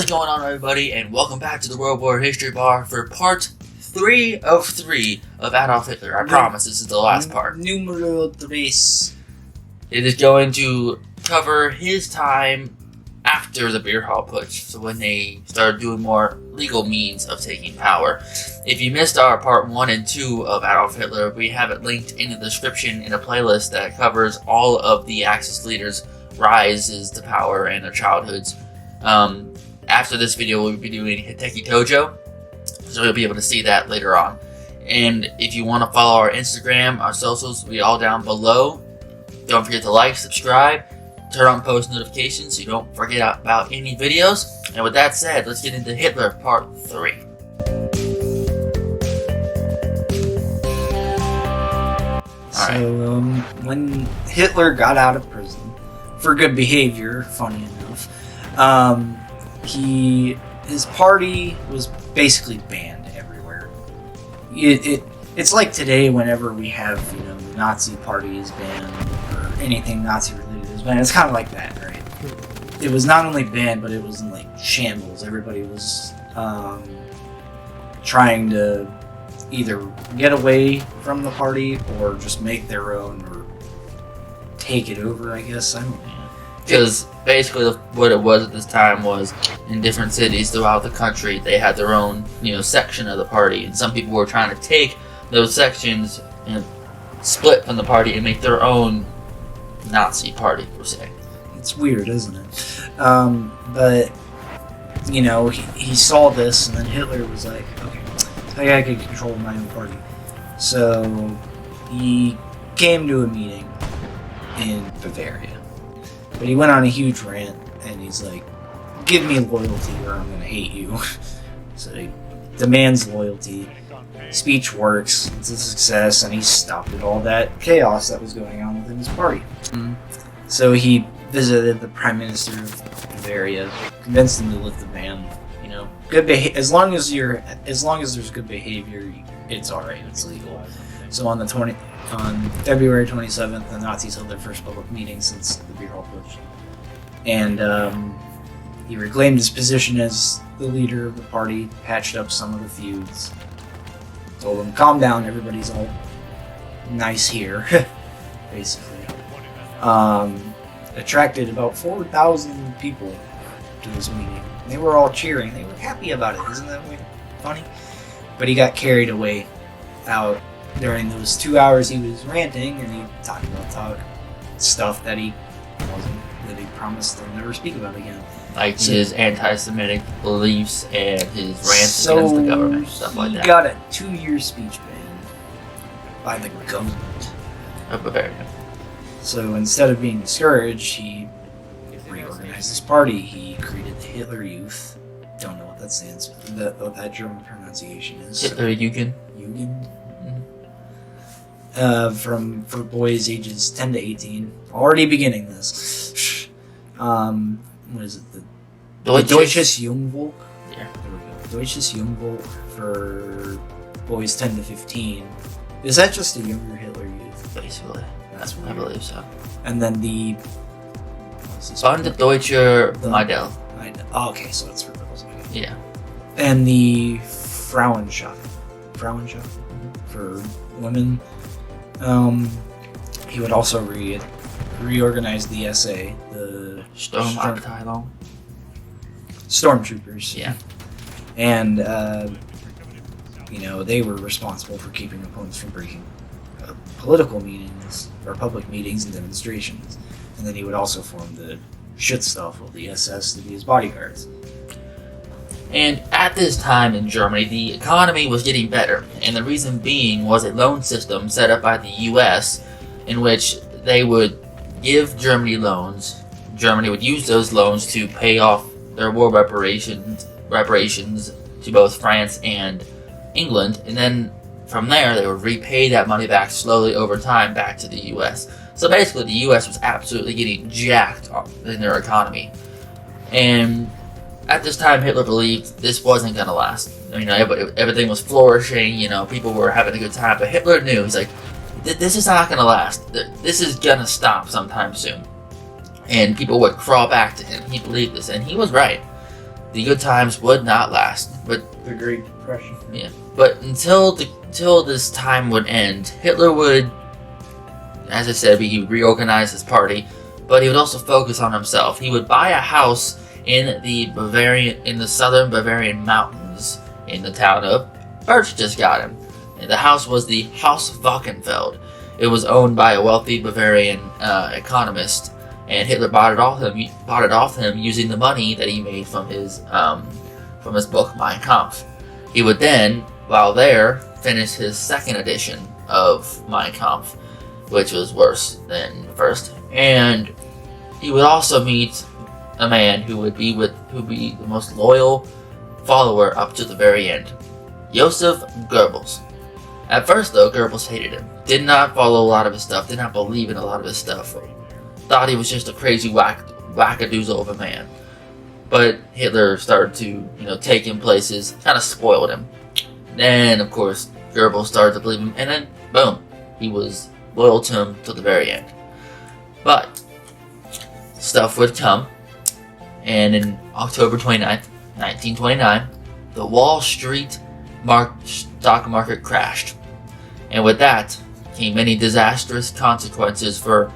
going on, everybody, and welcome back to the World War History Bar for part 3 of 3 of Adolf Hitler. I promise this is the last part. Numero 3. It is going to cover his time after the beer hall putsch, so when they started doing more legal means of taking power. If you missed our part 1 and 2 of Adolf Hitler, we have it linked in the description in a playlist that covers all of the Axis leaders' rises to power and their childhoods. After this video, we'll be doing Hiteki Tojo, so you'll be able to see that later on. And if you want to follow our Instagram, our socials will be all down below. Don't forget to like, subscribe, turn on post notifications so you don't forget about any videos. And with that said, let's get into Hitler Part 3. So, when Hitler got out of prison for good behavior, funny enough, his party was basically banned everywhere. It's like today whenever we have, the Nazi party is banned or anything Nazi related is banned. It's kind of like that, right? It was not only banned, but it was in like shambles. Everybody was trying to either get away from the party or just make their own or take it over, I guess. I don't know. Because basically what it was at this time was in different cities throughout the country, they had their own, section of the party. And some people were trying to take those sections and split from the party and make their own Nazi party, per se. It's weird, isn't it? But, he saw this, and then Hitler was like, okay, I gotta get control of my own party. So he came to a meeting in Bavaria. But he went on a huge rant, and he's like, give me loyalty or I'm going to hate you. So he demands loyalty. Speech works, it's a success, and he stopped all that chaos that was going on within his party. So he visited the Prime Minister of Bavaria, convinced him to lift the ban. As long as there's good behavior, it's alright, it's legal. So on February 27th, the Nazis held their first public meeting since the beer hall putsch. And he reclaimed his position as the leader of the party, patched up some of the feuds, told them, calm down, everybody's all nice here, basically. Attracted about 4,000 people to this meeting. They were all cheering, they were happy about it, isn't that funny? But he got carried away out during those 2 hours he was ranting, and he talked about stuff that he promised to never speak about again. Like his anti-Semitic beliefs and his rants against the government, stuff like that. He got a 2-year speech ban by the government of Bavaria. So instead of being discouraged, he reorganized his party. He created the Hitler Youth. Don't know what that stands for. What that German pronunciation is. Hitler Jugend. For boys ages 10 to 18. Already beginning this. What is it? The Deutsches Jungvolk? Yeah. There we go. Deutsches Jungvolk for boys 10 to 15. Is that just a younger Hitler Youth? Basically. That's I believe so. And then the... Bund Deutscher Modell. Oh, okay, so that's for girls. Okay. Yeah. And the Frauenschaft for women. He would also reorganize the SA, the Stormtroopers. Yeah. And, they were responsible for keeping opponents from breaking political meetings, or public meetings and demonstrations. And then he would also form the shit stuff of the SS to be his bodyguards. And at this time in Germany, the economy was getting better, and the reason being was a loan system set up by the US in which they would give Germany loans. Germany would use those loans to pay off their war reparations to both France and England, and then from there they would repay that money back slowly over time back to the US. So basically the US was absolutely getting jacked in their economy. And at this time, Hitler believed this wasn't going to last. Everything was flourishing, people were having a good time, but Hitler knew, he's like, this is not going to last. This is going to stop sometime soon. And people would crawl back to him. He believed this, and he was right. the good times would not last. But The Great Depression. yeah, but until this time would end, Hitler would, as I said, he would reorganize his party, but he would also focus on himself. He would buy a house in the southern Bavarian mountains in the town of Berchtesgaden. And the house was the Haus Wachenfeld. It was owned by a wealthy Bavarian economist, and Hitler bought it off him using the money that he made from his book Mein Kampf. He would then, while there, finish his second edition of Mein Kampf, which was worse than the first. And he would also meet a man who would be the most loyal follower up to the very end, Joseph Goebbels. At first, though, Goebbels hated him. Did not follow a lot of his stuff. Did not believe in a lot of his stuff. Thought he was just a crazy wackadoodle of a man. But Hitler started to, take him places, kind of spoiled him. Then, of course, Goebbels started to believe him, and then, boom, he was loyal to him till the very end. But stuff would come, and in October 29th, 1929, the Wall Street stock market crashed. And with that came many disastrous consequences for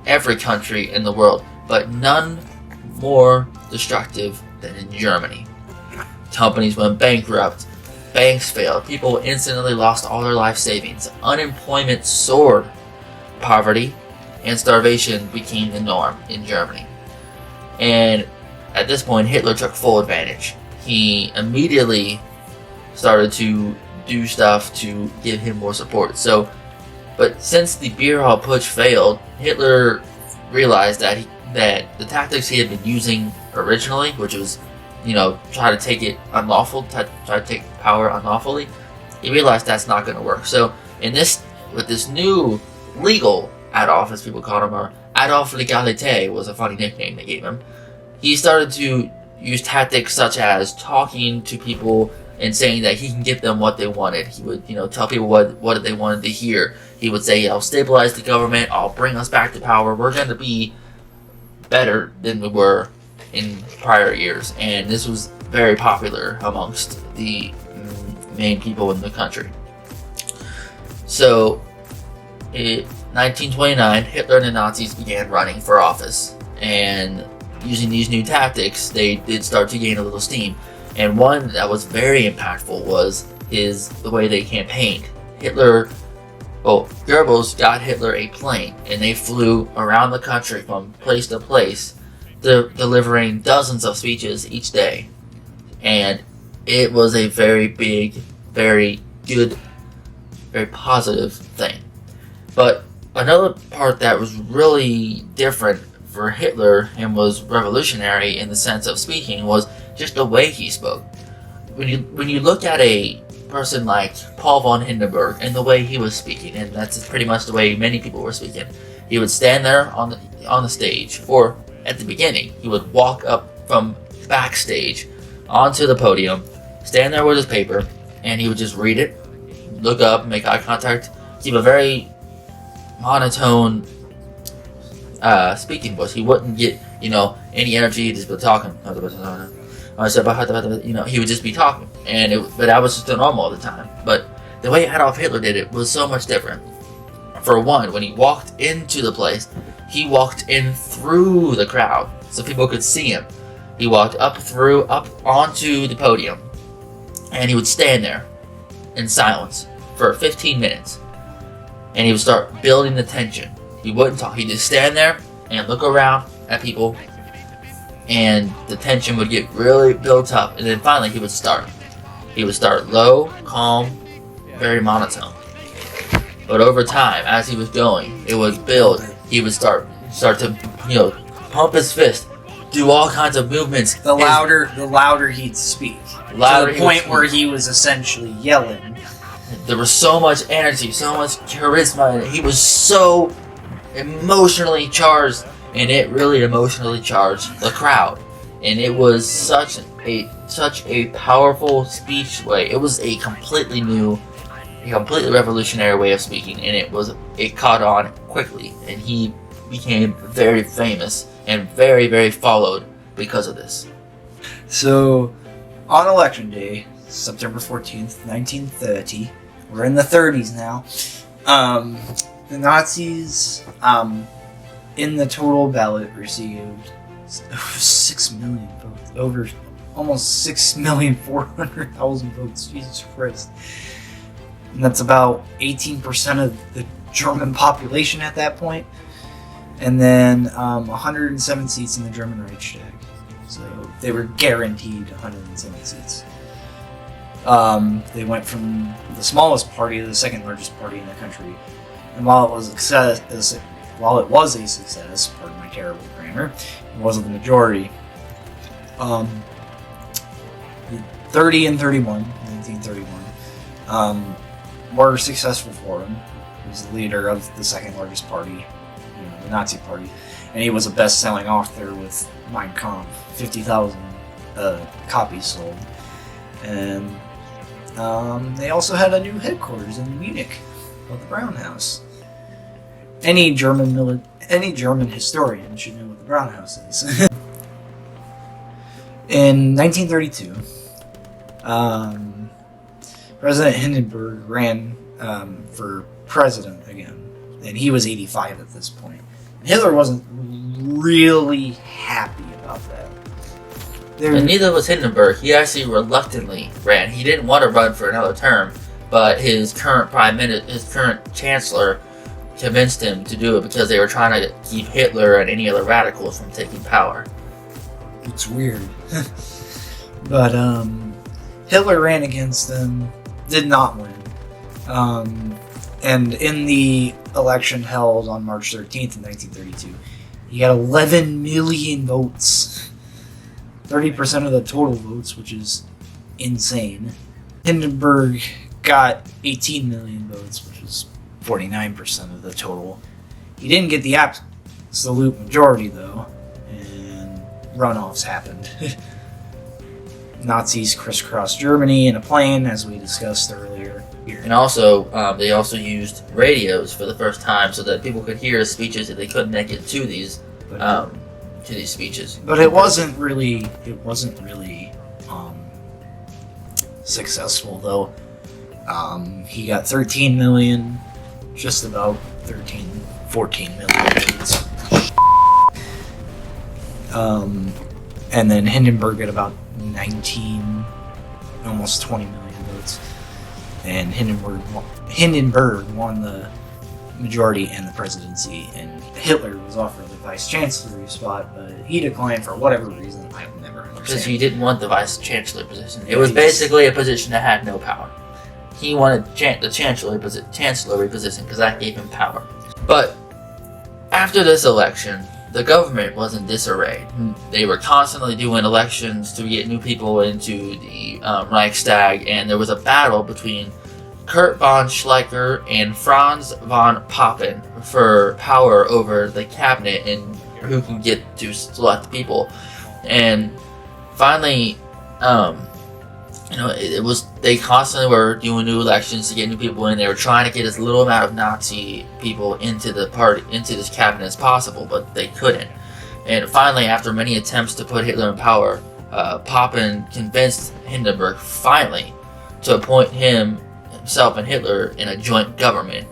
every country in the world, but none more destructive than in Germany. Companies went bankrupt, banks failed, people instantly lost all their life savings, unemployment soared, poverty and starvation became the norm in Germany. And at this point, Hitler took full advantage. He immediately started to do stuff to give him more support. But since the Beer Putsch failed, Hitler realized that the tactics he had been using originally, which was, try to take it unlawful, try to take power unlawfully, he realized that's not going to work. So with this new legal Adolf, as people called him, or Adolf Legalite was a funny nickname they gave him, he started to use tactics such as talking to people and saying that he can get them what they wanted. He would, tell people what they wanted to hear. He would say, I'll stabilize the government, I'll bring us back to power, we're going to be better than we were in prior years. And this was very popular amongst the main people in the country. So, in 1929, Hitler and the Nazis began running for office. And using these new tactics, they did start to gain a little steam. And one that was very impactful was the way they campaigned. Goebbels got Hitler a plane, and they flew around the country from place to place, delivering dozens of speeches each day. And it was a very big, very good, very positive thing. But another part that was really different for Hitler and was revolutionary in the sense of speaking was just the way he spoke. When you look at a person like Paul von Hindenburg and the way he was speaking, and that's pretty much the way many people were speaking, he would stand there on the stage, or at the beginning, he would walk up from backstage onto the podium, stand there with his paper, and he would just read it, look up, make eye contact, keep a very monotone speaking voice. He wouldn't get, any energy. He'd just be talking. He would just be talking, but that was just the normal at the time. But the way Adolf Hitler did it was so much different. For one, when he walked into the place, he walked in through the crowd, so people could see him. He walked up onto the podium, and he would stand there in silence for 15 minutes, and he would start building the tension. He wouldn't talk. He'd just stand there and look around at people, and the tension would get really built up, and then finally he would start. He would start low, calm, very monotone. But over time, as he was going, it would build. He would start to, pump his fist, do all kinds of movements. The louder he'd speak. To the point where he was essentially yelling. There was so much energy, so much charisma, and he was so emotionally charged, and it really emotionally charged the crowd. And it was such a powerful speech way. It was a completely revolutionary way of speaking, and it caught on quickly, and he became very famous and very, very followed because of this. So, on election day, September 14th, 1930, we're in the 30s now, the Nazis, in the total ballot, received 6 million votes. Over almost 6,400,000 votes. Jesus Christ. And that's about 18% of the German population at that point. And then 107 seats in the German Reichstag. So they were guaranteed 107 seats. They went from the smallest party to the second largest party in the country. And while it was a success, pardon my terrible grammar, it wasn't the majority. 30 and 31, 1931, were successful for him. He was the leader of the second largest party, the Nazi Party, and he was a best-selling author with Mein Kampf, 50,000 copies sold. And they also had a new headquarters in Munich, called the Brown House. Any German historian should know what the Brown House is. In 1932, President Hindenburg ran for president again, and he was 85 at this point. Hitler wasn't really happy about that. And neither was Hindenburg. He actually reluctantly ran. He didn't want to run for another term, but his current chancellor convinced him to do it because they were trying to keep Hitler and any other radicals from taking power. It's weird. But Hitler ran against them, did not win. And in the election held on March 13th in 1932, he got 11 million votes. 30% of the total votes, which is insane. Hindenburg got 18 million votes, which is 49% of the total. He didn't get the absolute majority, though, and runoffs happened. Nazis crisscrossed Germany in a plane, as we discussed earlier. And also, they also used radios for the first time so that people could hear his speeches if they couldn't make it to these speeches. But it wasn't really successful, though. He got 13 million, just about 14 million votes. And then Hindenburg got about 19, almost 20 million votes. And Hindenburg won the majority and the presidency, and Hitler was offered the vice chancellor spot, but he declined for whatever reason. I will never understand. Because he didn't want the vice chancellor position. It was basically a position that had no power. He wanted the chancellery position because that gave him power. But after this election, the government was in disarray. They were constantly doing elections to get new people into the Reichstag, and there was a battle between Kurt von Schleicher and Franz von Papen for power over the cabinet and who can get to select people. And finally, they constantly were doing new elections to get new people in. They were trying to get as little amount of Nazi people into the party, into this cabinet as possible, but they couldn't. And finally, after many attempts to put Hitler in power, Papen convinced Hindenburg finally to appoint himself and Hitler in a joint government.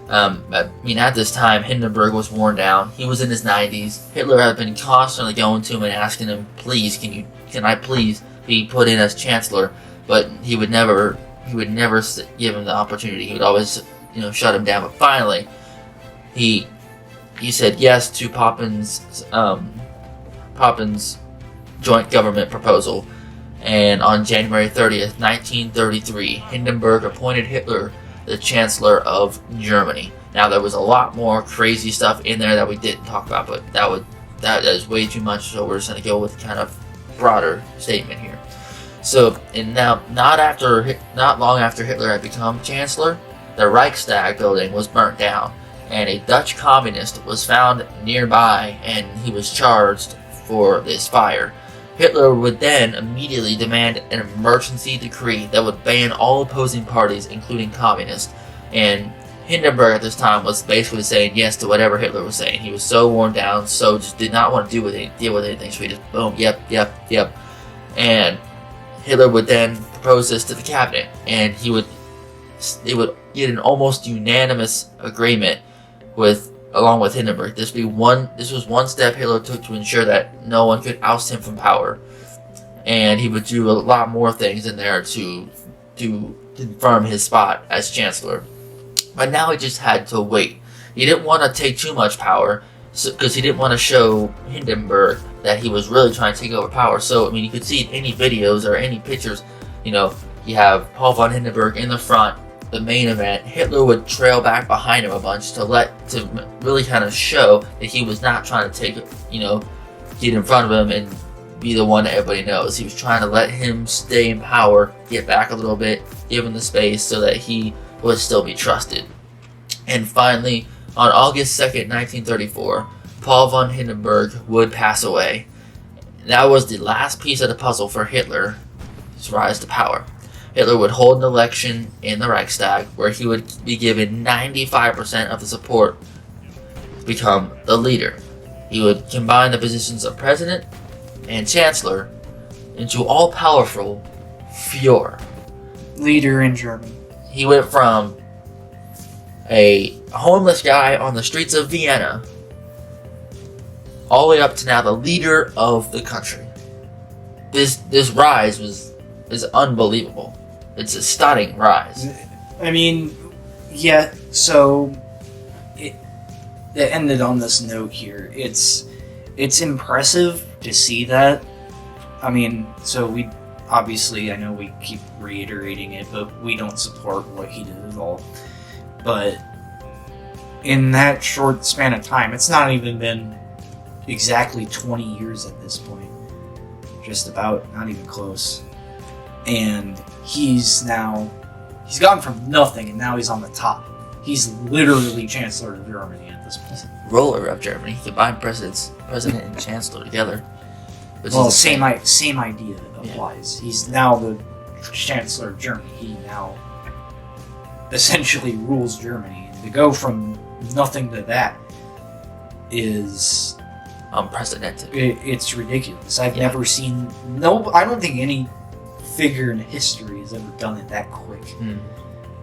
At this time, Hindenburg was worn down. He was in his 90s. Hitler had been constantly going to him and asking him, "Please, can I please be put in as chancellor?" But he would never give him the opportunity. He would always, shut him down. But finally, he said yes to Papen's joint government proposal. And on January 30th, 1933, Hindenburg appointed Hitler the Chancellor of Germany. Now, there was a lot more crazy stuff in there that we didn't talk about, but that is way too much, so we're just going to go with kind of broader statement here. So, and now, not long after Hitler had become Chancellor, the Reichstag building was burnt down, and a Dutch communist was found nearby, and he was charged for this fire. Hitler would then immediately demand an emergency decree that would ban all opposing parties, including communists. And Hindenburg at this time was basically saying yes to whatever Hitler was saying. He was so worn down, so just did not want to deal with anything. So he just boom, yep. And Hitler would then propose this to the cabinet, and they would get an almost unanimous agreement along with Hindenburg. This was one step Hitler took to ensure that no one could oust him from power, and he would do a lot more things in there to confirm his spot as chancellor. But now he just had to wait. He didn't want to take too much power, because he didn't want to show Hindenburg that he was really trying to take over power. So, I mean, you could see any videos or any pictures, you have Paul von Hindenburg in the front, the main event. Hitler would trail back behind him a bunch to really kind of show that he was not trying to get in front of him and be the one that everybody knows. He was trying to let him stay in power, get back a little bit, give him the space so that he would still be trusted. And finally, on August 2nd, 1934, Paul von Hindenburg would pass away. That was the last piece of the puzzle for Hitler's rise to power. Hitler would hold an election in the Reichstag where he would be given 95% of the support to become the leader. He would combine the positions of president and chancellor into all-powerful Führer. Leader in Germany. He went from a homeless guy on the streets of Vienna all the way up to now the leader of the country. This rise is unbelievable. It's a stunning rise. I mean, yeah, so it ended on this note here. It's impressive to see that. I mean, so we obviously, I know we keep reiterating it, but we don't support what he did at all. But in that short span of time, it's not even been exactly 20 years at this point. Just about, not even close. And he's gone from nothing and now he's on the top. He's literally Chancellor of Germany at this point. Ruler of Germany. He combined president and chancellor together. Well, same idea applies. Yeah. He's now the Chancellor of Germany. He now essentially rules Germany. And to go from nothing to that is unprecedented. It's ridiculous. I've never seen I don't think any figure in history has ever done it that quick,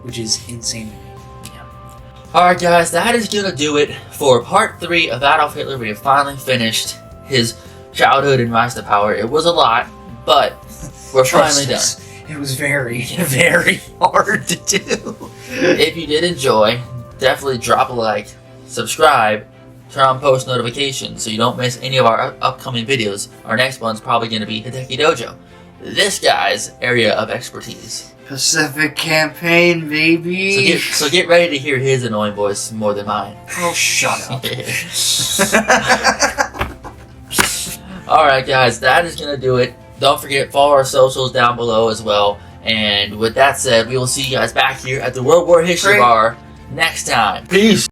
which is insane to me. Alright guys, that is going to do it for part 3 of Adolf Hitler. We have finally finished his childhood and rise to power. It was a lot, but we're finally done. It was very, very hard to do. If you did enjoy, definitely drop a like, subscribe, turn on post notifications so you don't miss any of our upcoming videos. Our next one's probably going to be Hideki Dojo, this guy's area of expertise. Pacific Campaign, baby! So get ready to hear his annoying voice more than mine. Oh, shut up. Alright guys, that is going to do it. Don't forget, follow our socials down below as well. And with that said, we will see you guys back here at the World War History Bar next time. Peace!